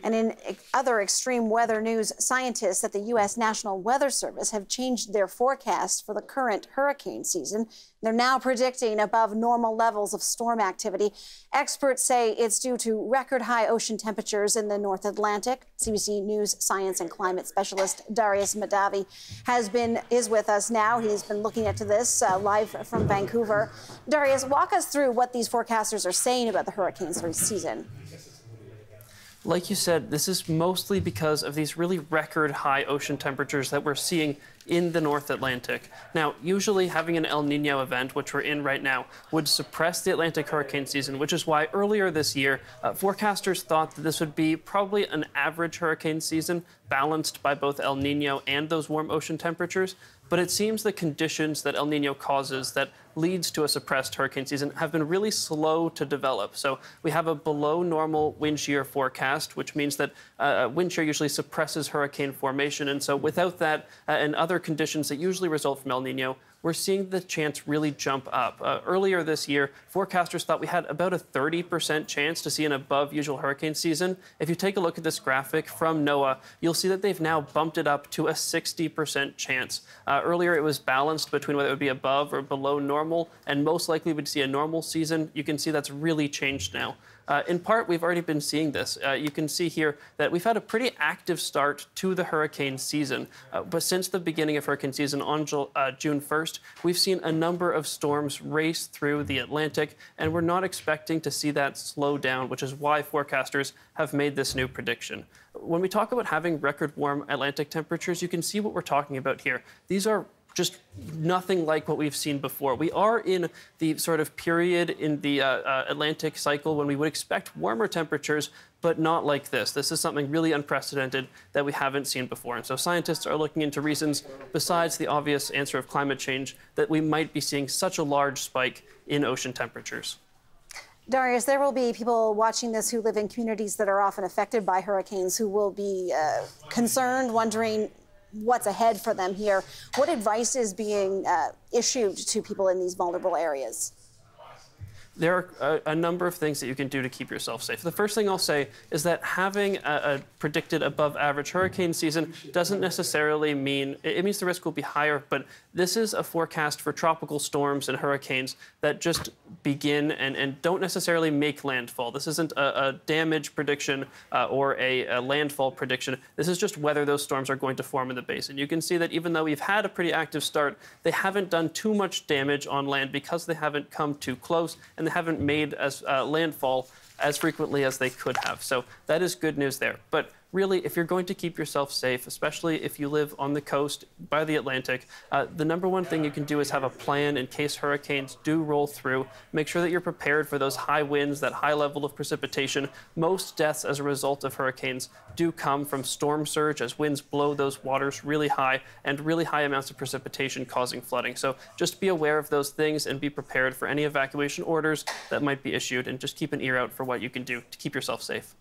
And in other extreme weather news, scientists at the U.S. National Weather Service have changed their forecast for the current hurricane season. They're now predicting above normal levels of storm activity. Experts say it's due to record high ocean temperatures in the North Atlantic. CBC News science and climate specialist Darius Madavi is with us now. He's been looking into this live from Vancouver. Darius, walk us through what these forecasters are saying about the hurricane season. Like you said, this is mostly because of these really record high ocean temperatures that we're seeing in the North Atlantic. Now, usually having an El Nino event, which we're in right now, would suppress the Atlantic hurricane season, which is why earlier this year, forecasters thought that this would be probably an average hurricane season, balanced by both El Nino and those warm ocean temperatures. But it seems the conditions that El Nino causes that leads to a suppressed hurricane season have been really slow to develop. So we have a below normal wind shear forecast, which means that wind shear usually suppresses hurricane formation. And so without that and other conditions that usually result from El Nino, we're seeing the chance really jump up. Earlier this year, forecasters thought we had about a 30% chance to see an above usual hurricane season. If you take a look at this graphic from NOAA, you'll see that they've now bumped it up to a 60% chance. Earlier, it was balanced between whether it would be above or below normal, and most likely we'd see a normal season. You can see that's really changed now. In part, we've already been seeing this. You can see here that we've had a pretty active start to the hurricane season. But since the beginning of hurricane season on June 1st, we've seen a number of storms race through the Atlantic, and we're not expecting to see that slow down, which is why forecasters have made this new prediction. When we talk about having record warm Atlantic temperatures, you can see what we're talking about here. These are just nothing like what we've seen before. We are in the sort of period in the Atlantic cycle when we would expect warmer temperatures, but not like this. This is something really unprecedented that we haven't seen before. And so scientists are looking into reasons, besides the obvious answer of climate change, that we might be seeing such a large spike in ocean temperatures. Darius, there will be people watching this who live in communities that are often affected by hurricanes who will be concerned, wondering what's ahead for them here. What advice is being issued to people in these vulnerable areas? There are a number of things that you can do to keep yourself safe. The first thing I'll say is that having a predicted above average hurricane season doesn't necessarily mean, it means the risk will be higher, but this is a forecast for tropical storms and hurricanes that just begin and don't necessarily make landfall. This isn't a damage prediction or a landfall prediction. This is just whether those storms are going to form in the basin. You can see that even though we've had a pretty active start, they haven't done too much damage on land because they haven't come too close and they haven't made as landfall as frequently as they could have. So that is good news there. But really, if you're going to keep yourself safe, especially if you live on the coast by the Atlantic, the number one thing you can do is have a plan in case hurricanes do roll through. Make sure that you're prepared for those high winds, that high level of precipitation. Most deaths as a result of hurricanes do come from storm surge as winds blow those waters really high and really high amounts of precipitation causing flooding. So just be aware of those things and be prepared for any evacuation orders that might be issued, and just keep an ear out for what you can do to keep yourself safe.